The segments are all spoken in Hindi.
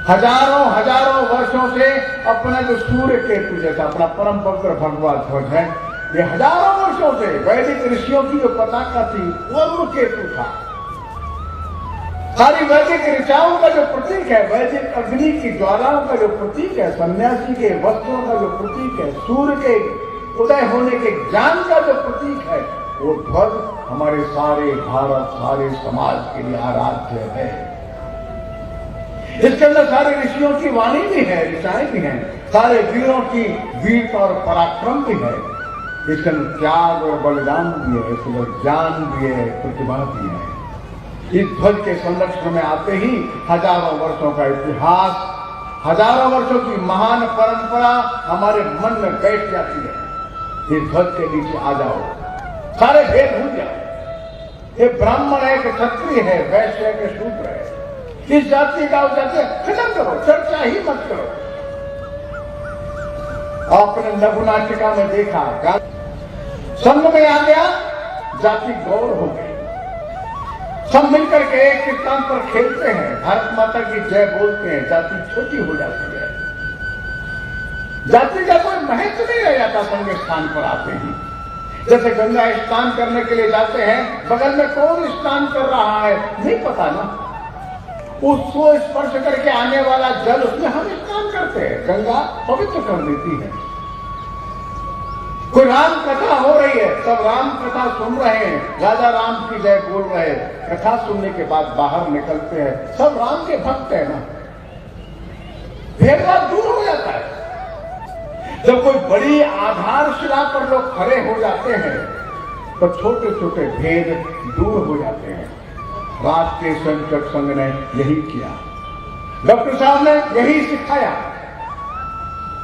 हजारों हजारों वर्षों से अपना जो सूर्य केतु जैसा अपना परम पवित्र भगवा ध्वज है, ये हजारों वर्षों से वैदिक ऋषियों की जो पताका थी वो केतु था। सारी वैदिक ऋचाओं का जो प्रतीक है, वैदिक अग्नि की ज्वालाओं का जो प्रतीक है, सन्यासी के वस्त्रों का जो प्रतीक है, सूर्य के उदय होने के ज्ञान का जो प्रतीक है, वो ध्वज हमारे सारे भारत, सारे समाज के लिए आराध्य है। इसके अंदर सारे ऋषियों की वाणी भी है, ऋचाएं भी हैं, सारे वीरों की वीरता और पराक्रम भी है। इसके अंदर त्याग और बलिदान भी है, इसके अंदर ज्ञान भी है, प्रतिभा भी है। इस ध्वज के संरक्षण में आते ही हजारों वर्षों का इतिहास, हजारों वर्षों की महान परंपरा हमारे मन में बैठ जाती है। इस ध्वज के नीचे आ जाओ, सारे भेद भूल जाओ। ये ब्राह्मण है कि क्षत्रिय है, वैश्य है कि शूद्र है, इस जाति का उस जाति खत्म करो, चर्चा ही मत करो। आपने लघु नाटिका में देखा, संघ में आ गया, जाति गौर हो गई, सब मिलकर के एक स्थान पर खेलते हैं, भारत माता की जय बोलते हैं, जाति छोटी हो जाती है। जाति का कोई महत्व नहीं रह जाता संघ स्थान पर आते ही। जैसे गंगा स्नान करने के लिए जाते हैं, बगल में कौन स्नान कर रहा है नहीं पता ना, उसको स्पर्श करके आने वाला जल उसमें हम स्नान करते हैं, गंगा पवित्र कर देती है। कोई राम कथा हो रही है, सब राम कथा सुन रहे हैं, राजा राम की जय बोल रहे हैं, कथा सुनने के बाद बाहर निकलते हैं, सब राम के भक्त है ना, भेदभाव दूर हो जाता है। जब कोई बड़ी आधारशिला पर लोग खड़े हो जाते हैं तो छोटे छोटे भेद दूर हो जाते हैं। राष्ट्रीय स्वयंसेवक संघ ने यही किया, डॉक्टर साहब ने यही सिखाया।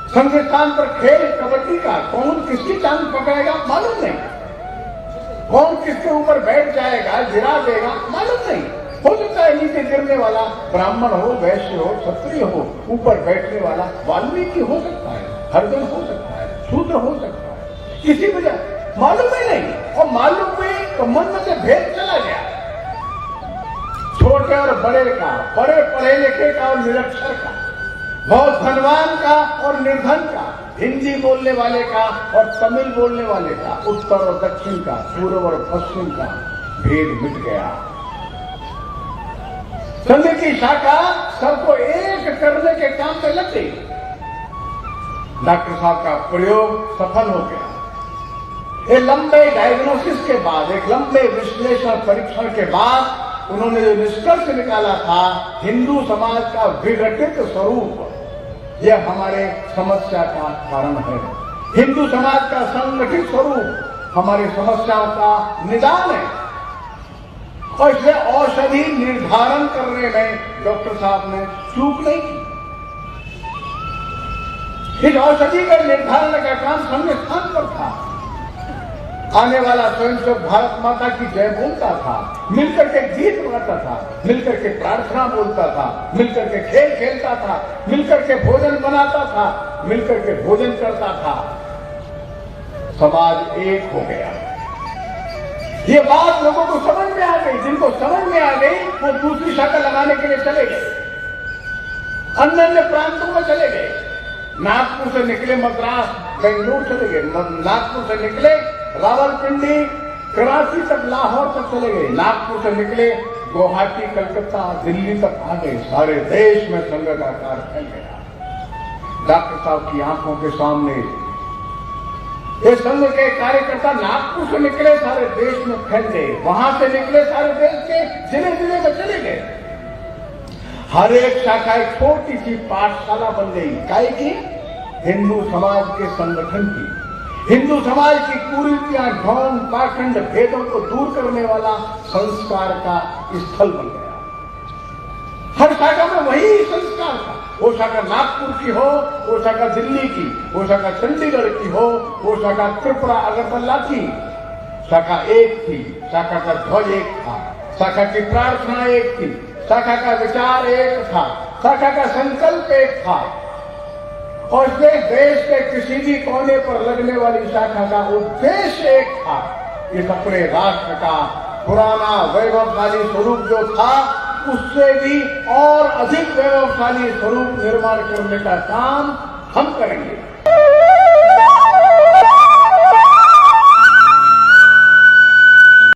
संघ स्थान पर खेल कबड्डी का, कौन किसकी टांग पकड़ेगा मालूम नहीं, कौन किसके ऊपर बैठ जाएगा, गिरा देगा मालूम नहीं। हो सकता है नीचे गिरने वाला ब्राह्मण हो, वैश्य हो, क्षत्रिय हो, ऊपर बैठने वाला वाल्मीकि हो सकता है, हरिजन हो सकता है, शूद्र हो सकता है, किसी वजह मालूम ही नहीं। और मालूम नहीं तो मन में से भेद चला गया, छोटे और बड़े का, बड़े पढ़े लिखे का और निरक्षर का, बहुत धनवान का और निर्धन का, हिंदी बोलने वाले का और तमिल बोलने वाले का, उत्तर और दक्षिण का, पूर्व और पश्चिम का भेद मिट गया। संघ की शाखा सबको एक करने के काम में लग गई। डॉक्टर साहब का प्रयोग सफल हो गया। एक लंबे डायग्नोसिस के बाद, एक लंबे विश्लेषण परीक्षण के बाद उन्होंने जो निष्कर्ष निकाला था, हिंदू समाज का विघटित स्वरूप यह हमारे समस्या का कारण है। हिंदू समाज का संगठित स्वरूप हमारी समस्याओं का निदान है। और इसलिए औषधि निर्धारण करने में डॉक्टर साहब ने चूक नहीं की। इस औषधि का निर्धारण का काम संघ स्थान पर था। आने वाला स्वयंसेवक भारत माता की जय बोलता था, मिलकर के गीत गाता था, मिलकर के प्रार्थना बोलता था, मिलकर के खेल खेलता था, मिलकर के भोजन बनाता था, मिलकर के भोजन करता था। समाज एक हो गया। ये बात लोगों को समझ में आ गई। जिनको समझ में आ गई वो दूसरी शाखा लगाने के लिए चले गए, अन्य अन्य प्रांतों में चले गए। नागपुर से निकले मद्रास, बेंगलुरु चले गए, नागपुर से निकले रावलपिंडी, कराची तक, लाहौर तक चले गए, नागपुर से निकले गुवाहाटी, कलकत्ता, दिल्ली तक आ गए। सारे देश में संघ का कार्य फैल गया। डॉक्टर साहब की आंखों के सामने ये संघ के कार्यकर्ता नागपुर से निकले, सारे देश में फैल गए, वहां से निकले, सारे देश के जिले जिले में चले गए। हर एक शाखा एक छोटी सी पाठशाला बन गई। काय की? हिंदू समाज के संगठन की, हिंदू समाज की कुरीतियां, ढोंग, पाखंड, भेदों को दूर करने वाला संस्कार का स्थल बन गया। हर शाखा में वही संस्कार था। वो शाखा नागपुर की हो, वो शाखा दिल्ली की, वो शाखा चंडीगढ़ की हो, वो शाखा त्रिपुरा अगरतला की, शाखा एक थी, शाखा का ध्वज एक था, शाखा की प्रार्थना एक थी, शाखा का विचार एक था, शाखा का संकल्प एक था। और देश के किसी भी कोने पर लगने वाली शाखा का उद्देश्य एक था। इस अपने राष्ट्र का पुराना वैभवशाली स्वरूप जो था उससे भी और अधिक वैभवशाली स्वरूप निर्माण करने का काम हम करेंगे।